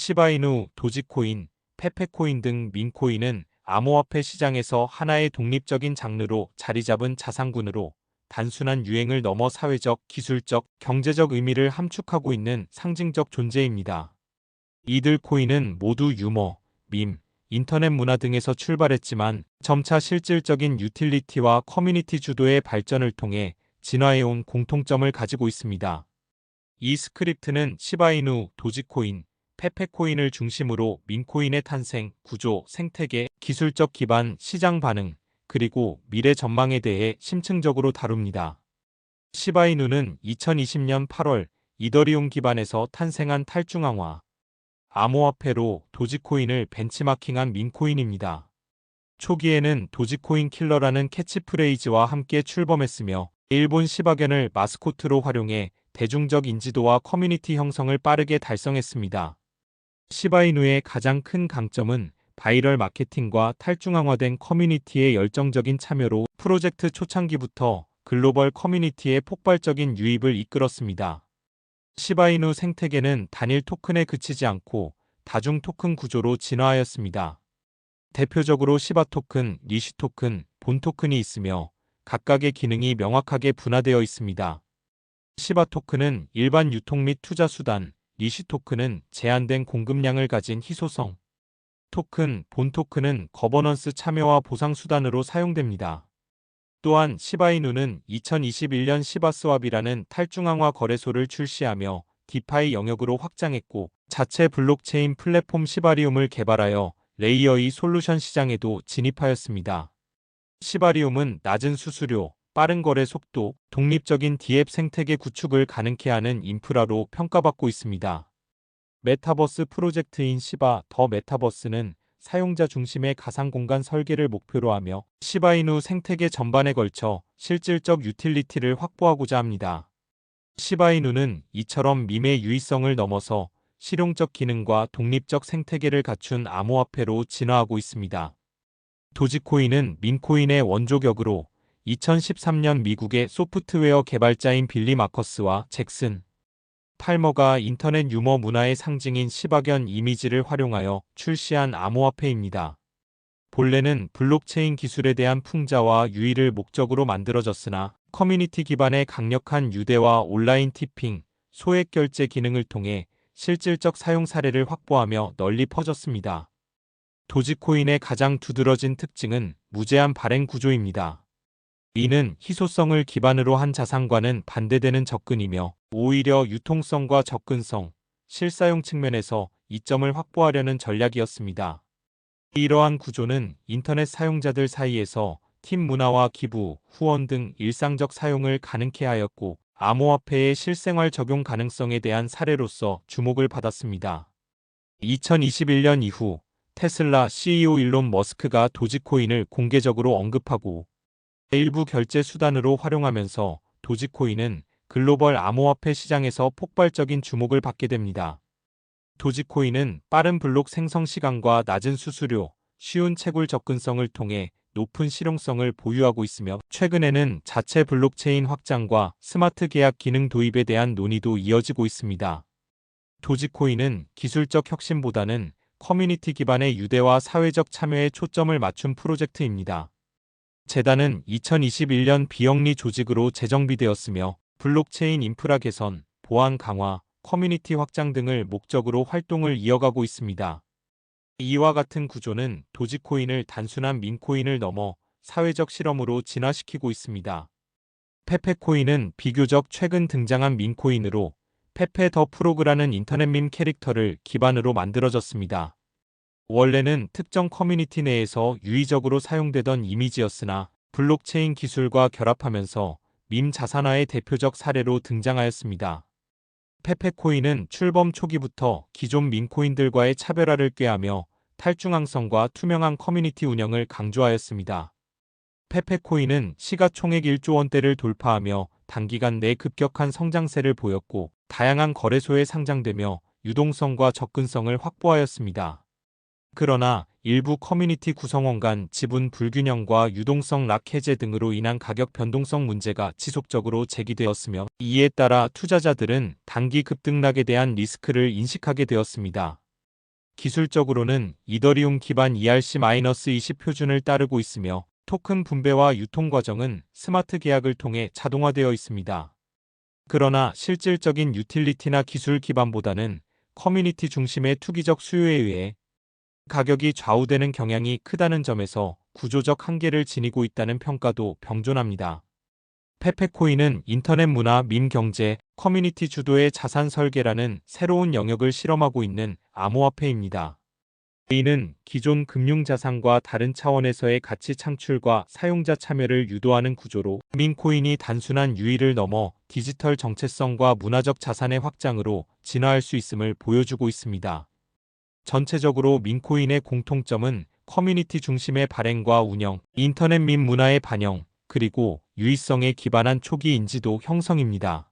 시바이누, 도지코인, 페페코인 등 민코인은 암호화폐 시장에서 하나의 독립적인 장르로 자리 잡은 자산군으로 단순한 유행을 넘어 사회적, 기술적, 경제적 의미를 함축하고 있는 상징적 존재입니다. 이들 코인은 모두 유머, 밈, 인터넷 문화 등에서 출발했지만 점차 실질적인 유틸리티와 커뮤니티 주도의 발전을 통해 진화해온 공통점을 가지고 있습니다. 이 스크립트는 시바이누, 도지코인, 페페코인을 중심으로 민코인의 탄생, 구조, 생태계, 기술적 기반, 시장 반응, 그리고 미래 전망에 대해 심층적으로 다룹니다. 시바이누는 2020년 8월 이더리움 기반에서 탄생한 탈중앙화 암호화폐로 도지코인을 벤치마킹한 민코인입니다. 초기에는 도지코인 킬러라는 캐치프레이즈와 함께 출범했으며 일본 시바견을 마스코트로 활용해 대중적 인지도와 커뮤니티 형성을 빠르게 달성했습니다. 시바이누의 가장 큰 강점은 바이럴 마케팅과 탈중앙화된 커뮤니티의 열정적인 참여로 프로젝트 초창기부터 글로벌 커뮤니티의 폭발적인 유입을 이끌었습니다. 시바이누 생태계는 단일 토큰에 그치지 않고 다중 토큰 구조로 진화하였습니다. 대표적으로 시바 토큰, 리쉬 토큰, 본 토큰이 있으며 각각의 기능이 명확하게 분화되어 있습니다. 시바 토큰은 일반 유통 및 투자 수단, 리쉬 토큰은 제한된 공급량을 가진 희소성 토큰, 본 토큰은 거버넌스 참여와 보상 수단으로 사용됩니다. 또한 시바이누는 2021년 시바스왑이라는 탈중앙화 거래소를 출시하며 디파이 영역으로 확장했고 자체 블록체인 플랫폼 시바리움을 개발하여 레이어 2 솔루션 시장에도 진입하였습니다. 시바리움은 낮은 수수료, 빠른 거래 속도, 독립적인 DApp 생태계 구축을 가능케 하는 인프라로 평가받고 있습니다. 메타버스 프로젝트인 시바 더 메타버스는 사용자 중심의 가상공간 설계를 목표로 하며 시바이누 생태계 전반에 걸쳐 실질적 유틸리티를 확보하고자 합니다. 시바이누는 이처럼 밈의 유의성을 넘어서 실용적 기능과 독립적 생태계를 갖춘 암호화폐로 진화하고 있습니다. 도지코인은 민코인의 원조격으로 2013년 미국의 소프트웨어 개발자인 빌리 마커스와 잭슨 팔머가 인터넷 유머 문화의 상징인 시바견 이미지를 활용하여 출시한 암호화폐입니다. 본래는 블록체인 기술에 대한 풍자와 유의를 목적으로 만들어졌으나 커뮤니티 기반의 강력한 유대와 온라인 티핑, 소액 결제 기능을 통해 실질적 사용 사례를 확보하며 널리 퍼졌습니다. 도지코인의 가장 두드러진 특징은 무제한 발행 구조입니다. 이는 희소성을 기반으로 한 자산과는 반대되는 접근이며 오히려 유통성과 접근성, 실사용 측면에서 이점을 확보하려는 전략이었습니다. 이러한 구조는 인터넷 사용자들 사이에서 팀 문화와 기부, 후원 등 일상적 사용을 가능케 하였고 암호화폐의 실생활 적용 가능성에 대한 사례로서 주목을 받았습니다. 2021년 이후 테슬라 CEO 일론 머스크가 도지코인을 공개적으로 언급하고 일부 결제 수단으로 활용하면서 도지코인은 글로벌 암호화폐 시장에서 폭발적인 주목을 받게 됩니다. 도지코인은 빠른 블록 생성 시간과 낮은 수수료, 쉬운 채굴 접근성을 통해 높은 실용성을 보유하고 있으며 최근에는 자체 블록체인 확장과 스마트 계약 기능 도입에 대한 논의도 이어지고 있습니다. 도지코인은 기술적 혁신보다는 커뮤니티 기반의 유대와 사회적 참여에 초점을 맞춘 프로젝트입니다. 재단은 2021년 비영리 조직으로 재정비되었으며 블록체인 인프라 개선, 보안 강화, 커뮤니티 확장 등을 목적으로 활동을 이어가고 있습니다. 이와 같은 구조는 도지코인을 단순한 민코인을 넘어 사회적 실험으로 진화시키고 있습니다. 페페코인은 비교적 최근 등장한 민코인으로 페페 더 프로그라는 인터넷 밈 캐릭터를 기반으로 만들어졌습니다. 원래는 특정 커뮤니티 내에서 유의적으로 사용되던 이미지였으나 블록체인 기술과 결합하면서 밈 자산화의 대표적 사례로 등장하였습니다. 페페코인은 출범 초기부터 기존 민코인들과의 차별화를 꾀하며 탈중앙성과 투명한 커뮤니티 운영을 강조하였습니다. 페페코인은 시가총액 1조 원대를 돌파하며 단기간 내 급격한 성장세를 보였고 다양한 거래소에 상장되며 유동성과 접근성을 확보하였습니다. 그러나 일부 커뮤니티 구성원 간 지분 불균형과 유동성 락 해제 등으로 인한 가격 변동성 문제가 지속적으로 제기되었으며 이에 따라 투자자들은 단기 급등락에 대한 리스크를 인식하게 되었습니다. 기술적으로는 이더리움 기반 ERC-20 표준을 따르고 있으며 토큰 분배와 유통 과정은 스마트 계약을 통해 자동화되어 있습니다. 그러나 실질적인 유틸리티나 기술 기반보다는 커뮤니티 중심의 투기적 수요에 의해 가격이 좌우되는 경향이 크다는 점에서 구조적 한계를 지니고 있다는 평가도 병존합니다. 페페코인은 인터넷 문화, 밈 경제, 커뮤니티 주도의 자산 설계라는 새로운 영역을 실험하고 있는 암호화폐입니다. 이는 기존 금융자산과 다른 차원에서의 가치 창출과 사용자 참여를 유도하는 구조로 민코인이 단순한 유의를 넘어 디지털 정체성과 문화적 자산의 확장으로 진화할 수 있음을 보여주고 있습니다. 전체적으로 민코인의 공통점은 커뮤니티 중심의 발행과 운영, 인터넷 밈 문화의 반영, 그리고 유의성에 기반한 초기 인지도 형성입니다.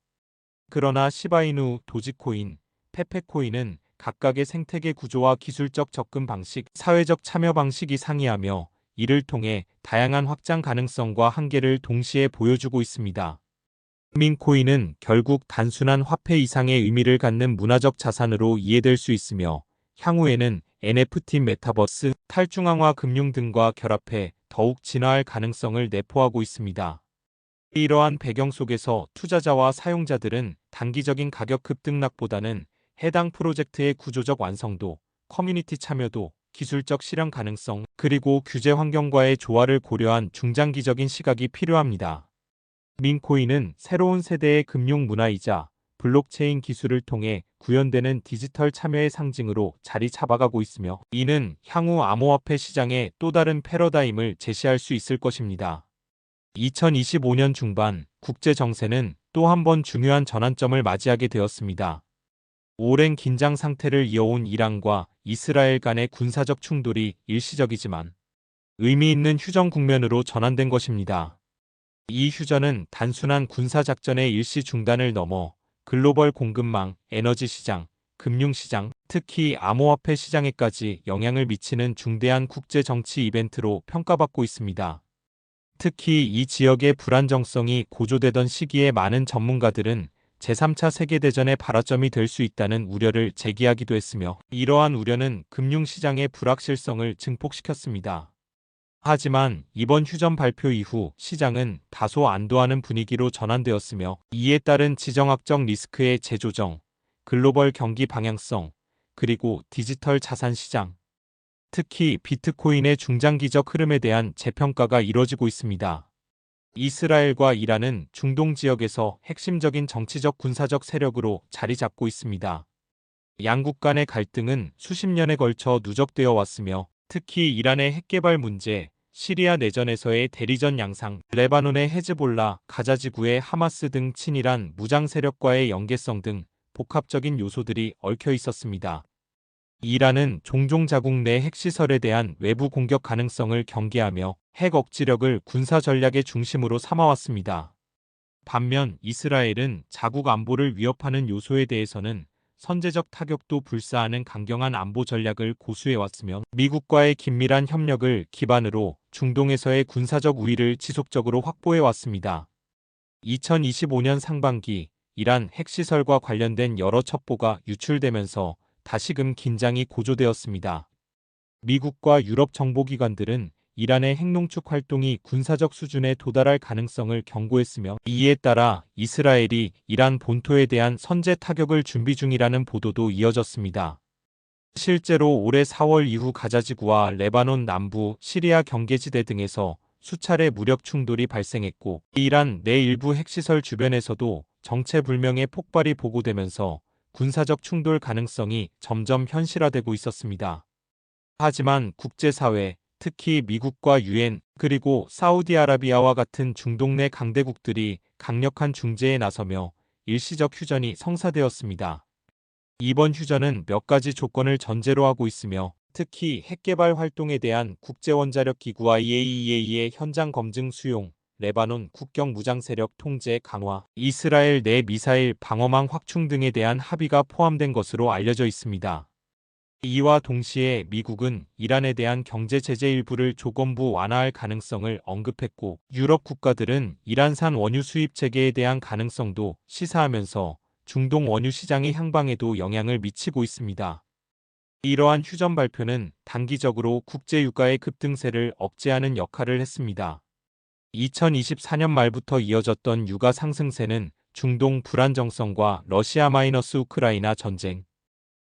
그러나 시바이누, 도지코인, 페페코인은 각각의 생태계 구조와 기술적 접근 방식, 사회적 참여 방식이 상이하며 이를 통해 다양한 확장 가능성과 한계를 동시에 보여주고 있습니다. 민코인은 결국 단순한 화폐 이상의 의미를 갖는 문화적 자산으로 이해될 수 있으며 향후에는 NFT, 메타버스, 탈중앙화 금융 등과 결합해 더욱 진화할 가능성을 내포하고 있습니다. 이러한 배경 속에서 투자자와 사용자들은 단기적인 가격 급등락보다는 해당 프로젝트의 구조적 완성도, 커뮤니티 참여도, 기술적 실현 가능성, 그리고 규제 환경과의 조화를 고려한 중장기적인 시각이 필요합니다. 민코인은 새로운 세대의 금융 문화이자 블록체인 기술을 통해 구현되는 디지털 참여의 상징으로 자리 잡아가고 있으며 이는 향후 암호화폐 시장의 또 다른 패러다임을 제시할 수 있을 것입니다. 2025년 중반 국제 정세는 또 한 번 중요한 전환점을 맞이하게 되었습니다. 오랜 긴장 상태를 이어온 이란과 이스라엘 간의 군사적 충돌이 일시적이지만 의미 있는 휴전 국면으로 전환된 것입니다. 이 휴전은 단순한 군사작전의 일시 중단을 넘어 글로벌 공급망, 에너지 시장, 금융 시장, 특히 암호화폐 시장에까지 영향을 미치는 중대한 국제 정치 이벤트로 평가받고 있습니다. 특히 이 지역의 불안정성이 고조되던 시기에 많은 전문가들은 제3차 세계대전의 발화점이 될 수 있다는 우려를 제기하기도 했으며 이러한 우려는 금융시장의 불확실성을 증폭시켰습니다. 하지만 이번 휴전 발표 이후 시장은 다소 안도하는 분위기로 전환되었으며 이에 따른 지정학적 리스크의 재조정, 글로벌 경기 방향성, 그리고 디지털 자산 시장, 특히 비트코인의 중장기적 흐름에 대한 재평가가 이뤄지고 있습니다. 이스라엘과 이란은 중동 지역에서 핵심적인 정치적 군사적 세력으로 자리 잡고 있습니다. 양국 간의 갈등은 수십 년에 걸쳐 누적되어 왔으며 특히 이란의 핵개발 문제, 시리아 내전에서의 대리전 양상, 레바논의 헤즈볼라, 가자 지구의 하마스 등 친이란 무장 세력과의 연계성 등 복합적인 요소들이 얽혀 있었습니다. 이란은 종종 자국 내 핵시설에 대한 외부 공격 가능성을 경계하며 핵 억지력을 군사 전략의 중심으로 삼아왔습니다. 반면 이스라엘은 자국 안보를 위협하는 요소에 대해서는 선제적 타격도 불사하는 강경한 안보 전략을 고수해왔으며 미국과의 긴밀한 협력을 기반으로 중동에서의 군사적 우위를 지속적으로 확보해왔습니다. 2025년 상반기 이란 핵시설과 관련된 여러 첩보가 유출되면서 다시금 긴장이 고조되었습니다. 미국과 유럽 정보기관들은 이란의 핵농축 활동이 군사적 수준에 도달할 가능성을 경고했으며 이에 따라 이스라엘이 이란 본토에 대한 선제 타격을 준비 중이라는 보도도 이어졌습니다. 실제로 올해 4월 이후 가자지구와 레바논 남부, 시리아 경계지대 등에서 수차례 무력 충돌이 발생했고 이란 내 일부 핵시설 주변에서도 정체불명의 폭발이 보고되면서 군사적 충돌 가능성이 점점 현실화되고 있었습니다. 하지만 국제사회, 특히 미국과 유엔, 그리고 사우디아라비아와 같은 중동 내 강대국들이 강력한 중재에 나서며 일시적 휴전이 성사되었습니다. 이번 휴전은 몇 가지 조건을 전제로 하고 있으며 특히 핵개발 활동에 대한 국제원자력기구 IAEA의 현장 검증 수용, 레바논 국경 무장 세력 통제 강화, 이스라엘 내 미사일 방어망 확충 등에 대한 합의가 포함된 것으로 알려져 있습니다. 이와 동시에 미국은 이란에 대한 경제 제재 일부를 조건부 완화할 가능성을 언급했고 유럽 국가들은 이란산 원유 수입 재개에 대한 가능성도 시사하면서 중동 원유 시장의 향방에도 영향을 미치고 있습니다. 이러한 휴전 발표는 단기적으로 국제 유가의 급등세를 억제하는 역할을 했습니다. 2024년 말부터 이어졌던 유가 상승세는 중동 불안정성과 러시아-우크라이나 전쟁,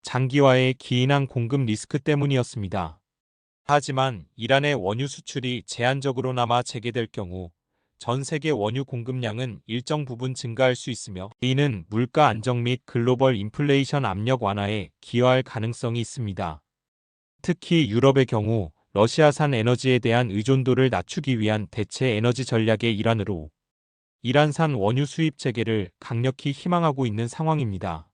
장기화의 기인한 공급 리스크 때문이었습니다. 하지만 이란의 원유 수출이 제한적으로나마 재개될 경우 전 세계 원유 공급량은 일정 부분 증가할 수 있으며 이는 물가 안정 및 글로벌 인플레이션 압력 완화에 기여할 가능성이 있습니다. 특히 유럽의 경우 러시아산 에너지에 대한 의존도를 낮추기 위한 대체 에너지 전략의 일환으로 이란산 원유 수입 재개를 강력히 희망하고 있는 상황입니다.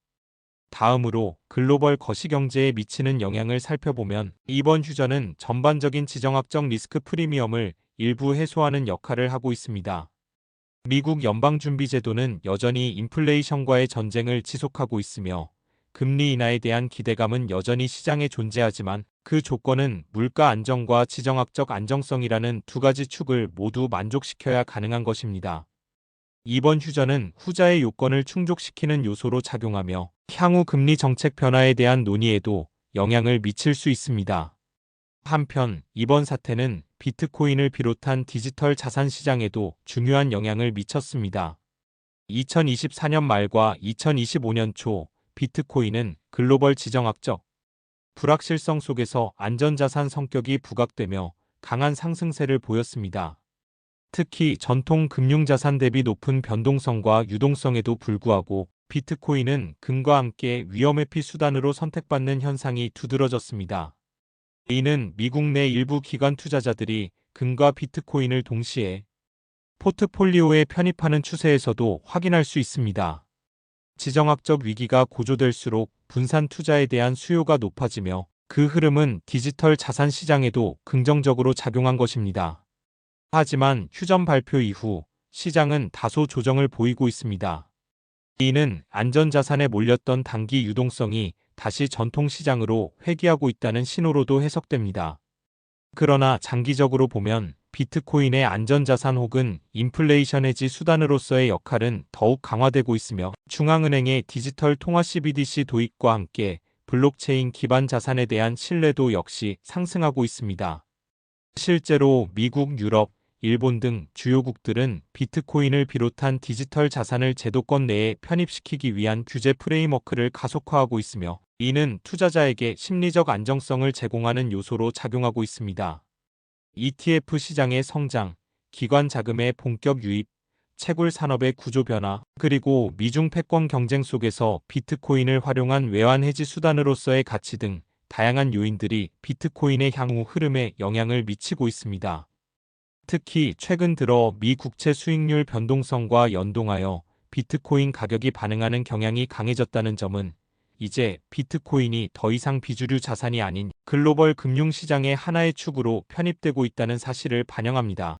다음으로 글로벌 거시경제에 미치는 영향을 살펴보면 이번 휴전은 전반적인 지정학적 리스크 프리미엄을 일부 해소하는 역할을 하고 있습니다. 미국 연방준비제도는 여전히 인플레이션과의 전쟁을 지속하고 있으며 금리 인하에 대한 기대감은 여전히 시장에 존재하지만 그 조건은 물가 안정과 지정학적 안정성이라는 두 가지 축을 모두 만족시켜야 가능한 것입니다. 이번 휴전은 후자의 요건을 충족시키는 요소로 작용하며 향후 금리 정책 변화에 대한 논의에도 영향을 미칠 수 있습니다. 한편 이번 사태는 비트코인을 비롯한 디지털 자산 시장에도 중요한 영향을 미쳤습니다. 2024년 말과 2025년 초 비트코인은 글로벌 지정학적 불확실성 속에서 안전자산 성격이 부각되며 강한 상승세를 보였습니다. 특히 전통 금융자산 대비 높은 변동성과 유동성에도 불구하고 비트코인은 금과 함께 위험회피 수단으로 선택받는 현상이 두드러졌습니다. 이는 미국 내 일부 기관 투자자들이 금과 비트코인을 동시에 포트폴리오에 편입하는 추세에서도 확인할 수 있습니다. 지정학적 위기가 고조될수록 분산 투자에 대한 수요가 높아지며 그 흐름은 디지털 자산 시장에도 긍정적으로 작용한 것입니다. 하지만 휴전 발표 이후 시장은 다소 조정을 보이고 있습니다. 이는 안전자산에 몰렸던 단기 유동성이 다시 전통시장으로 회귀하고 있다는 신호로도 해석됩니다. 그러나 장기적으로 보면 비트코인의 안전자산 혹은 인플레이션 해지 수단으로서의 역할은 더욱 강화되고 있으며 중앙은행의 디지털 통화 CBDC 도입과 함께 블록체인 기반 자산에 대한 신뢰도 역시 상승하고 있습니다. 실제로 미국, 유럽, 일본 등 주요국들은 비트코인을 비롯한 디지털 자산을 제도권 내에 편입시키기 위한 규제 프레임워크를 가속화하고 있으며 이는 투자자에게 심리적 안정성을 제공하는 요소로 작용하고 있습니다. ETF 시장의 성장, 기관 자금의 본격 유입, 채굴 산업의 구조 변화, 그리고 미중 패권 경쟁 속에서 비트코인을 활용한 외환 해지 수단으로서의 가치 등 다양한 요인들이 비트코인의 향후 흐름에 영향을 미치고 있습니다. 특히 최근 들어 미 국채 수익률 변동성과 연동하여 비트코인 가격이 반응하는 경향이 강해졌다는 점은 이제 비트코인이 더 이상 비주류 자산이 아닌 글로벌 금융시장의 하나의 축으로 편입되고 있다는 사실을 반영합니다.